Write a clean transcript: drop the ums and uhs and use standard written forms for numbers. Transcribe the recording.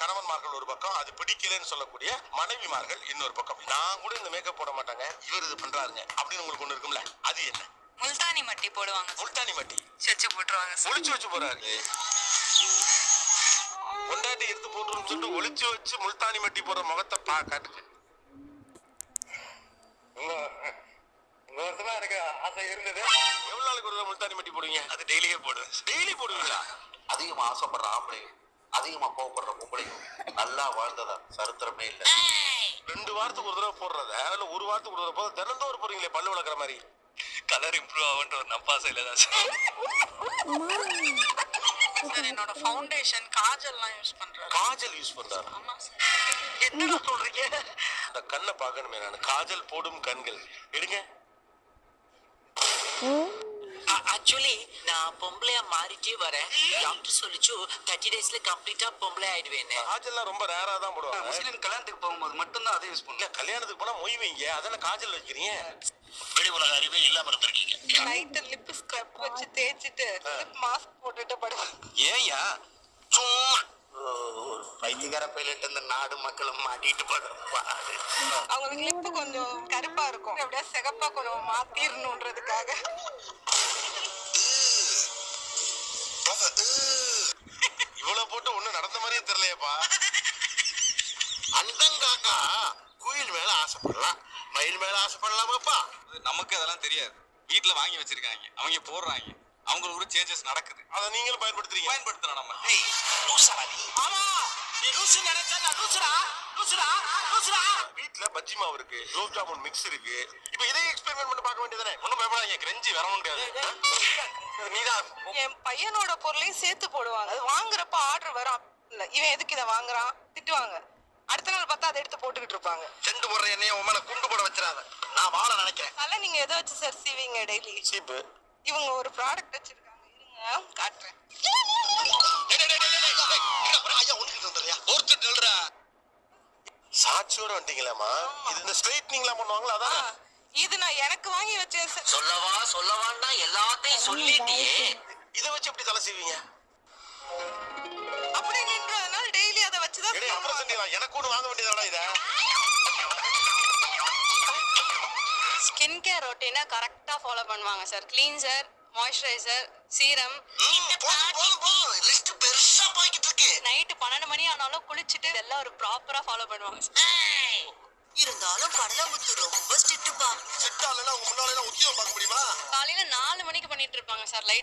கணவன்மார்கள் ஒரு பக்கம், அது பிடிக்கலன்னு சொல்லக்கூடிய மனைவிமார்கள் இன்னொரு பக்கம். நான் கூட இந்த மேக்கப் போட மாட்டாங்க, இவர் இது பண்றாருங்க அப்படின்னு உங்களுக்கு ஒண்ணு இருக்கும்ல, அது என்ன? முல்தானி மட்டி போடுவாங்க. முல்தானி மட்டி செச்சு போட்டுருவாங்க. ஒளிச்சு வச்சு போறாரு. கொண்டாட்டி எடுத்து போட்டுருன்னு சொல்லிட்டு ஒளிச்சு வச்சு முல்தானி மட்டி போடுற முகத்தை காட்டுக்கு. எனக்கு ஆசை இருந்தது. எவ்வளவு நாளைக்கு ஒரு முல்தானி மட்டி போடுவீங்க? அது டெய்லியே போடுவேன். டெய்லி போடுவீங்களா? அதிகமா ஆசைப்படுற ஆம்பளையும் அதிகமா கோவப்படுற பொம்பளையும் நல்லா வாழ்ந்ததா சரித்திரமே இல்ல. 2 வாரத்துக்கு ஒரு தடவை போடுறத இல்ல ஒரு வாரத்துக்கு ஒரு தடவை தினந்தோறும் போறீங்களே பல்லு வளர்க்குற மாதிரி. கலர் இம்ப்ரூவ் ஆகுன்ற ஒரு நப்பாசையில தான் சார். சார் என்னோட ஃபவுண்டேஷன் காஜல்லாம் யூஸ் பண்றேன். காஜல் யூஸ் பண்றாரு? ஆமா சார். என்னடா சொல்றீங்க? அந்த கண்ணை பார்க்கணுமே நான். காஜல் போடும் கண்கள் எடுங்க. ஆக்சுவலி நான் பொம்பளையா மாறிட்டே வரேன். டாக்டர் சொல்லிச்சு 30 daysல கம்ப்ளீட்டா பொம்பளை ஆயிடுவேன். காஜல்லாம் ரொம்ப ரேரா தான் போடுவாங்க. முஸ்லீம் கல்யாணத்துக்கு போகும்போது மட்டும்தான் அதை யூஸ் இல்ல கல்யாணத்துக்கு போனா மொய் வைங்க, அதெல்லாம் காஜல் வைக்கிறீங்க. வெளி உலக அறிவே இல்லாம இருந்திருக்கீங்க. நைட் லிப் ஸ்க்ரப் வச்சு தேய்ச்சிட்டு மாஸ்க் போட்டுட்டு படுவேன். ஏன்யா? சும்மா பைத்தியக்கார பைலட் இந்த நாடு மக்களும் மாட்டிட்டு பாடு. அவங்க லிப் கொஞ்சம் கருப்பா இருக்கும், அப்படியே சிகப்பா கொஞ்சம் மாத்திரணும்ன்றதுக்காக. இவ்வளவு போட்டு ஒண்ணு நடந்த மாதிரியே தெரியலையப்பா. அண்டங்காக்கா குயில் மேல ஆசைப்படலாம், மயில் மேல ஆசைப்படலாமாப்பா? நமக்கு அதெல்லாம் தெரியாது. வீட்டுல வாங்கி வச்சிருக்காங்க, அவங்க போடுறாங்க, அவங்களுக்கு ஒரு சேஞ்சஸ் நடக்குது. அதை நீங்களும் பயன்படுத்துறீங்க. பயன்படுத்தலாம் நம்ம. வீட்டுல பஜ்ஜி மாவு இருக்கு, குலோப் ஜாமுன் மிக்ஸ் இருக்கு. இப்ப இதையும் எக்ஸ்பெரிமெண்ட் பண்ணி பார்க்க வேண்டியதானே? ஒண்ணும் பயப்படாதீங்க, கிரெஞ்சி வர முடியாது. நீதான் என் பையனோட பொருளையும் சேர்த்து போடுவாங்க. அது வாங்குறப்ப ஆர்டர் வரும். இல்ல இவன் எதுக்கு இதை வாங்குறான் திட்டுவாங்க. அடுத்த நாள் பார்த்தா அதை எடுத்து போட்டுக்கிட்டு இருப்பாங்க. செண்டு போடுற எண்ணெய உன் மேல குண்டு போட வச்சிடாத. நான் வாழ நினைக்கிறேன். அதெல்லாம் நீங்க எதை வச்சு சார் சீவிங்க டெய்லி? சீப்பு. இவங்க ஒரு ப்ராடக்ட் வச்சிருக்காங்க, இருங்க காட்டுறேன். சாட்சியோட வந்துட்டீங்களாமா? இது இந்த ஸ்ட்ரைட்னிங்லாம் பண்ணுவாங்களா? அதான் இது நான் எனக்கு வாங்கி வச்சேன் சார். சொல்லவாண்டா எல்லாத்தையும் சொல்லிட்டியே. இதை வச்சு எப்படி தலை செய்வீங்க? அப்படி நின்றதுனால டெய்லி அதை வச்சுதான் எடே, அப்புறம் செஞ்சீங்களா? எனக்கு ஒண்ணு வாங்க வேண்டியதாடா இத. ஸ்கின் கேர் ரொட்டீனை கரெக்டா ஃபாலோ பண்ணுவாங்க sir. Cleanser, moisturiser, serum. List பெருசா போய்கிட்டு இருக்கு. நைட்டு 12 மணி ஆனாலும் குளிச்சுட்டு இதெல்லாம் ஒரு ப்ராப்பரா ஃபாலோ பண்ணுவாங்க சார். இருந்தாலும் கடலமுத்து ரொம்ப ஸ்ட்ரிக்ட்பா. செட்டாலனா உங்க முன்னால எல்லாம் உத்தியோகம் பார்க்க முடியுமா? காலையில 4 மணிக்கு பண்ணிட்டு இருப்பாங்க சார் லைட்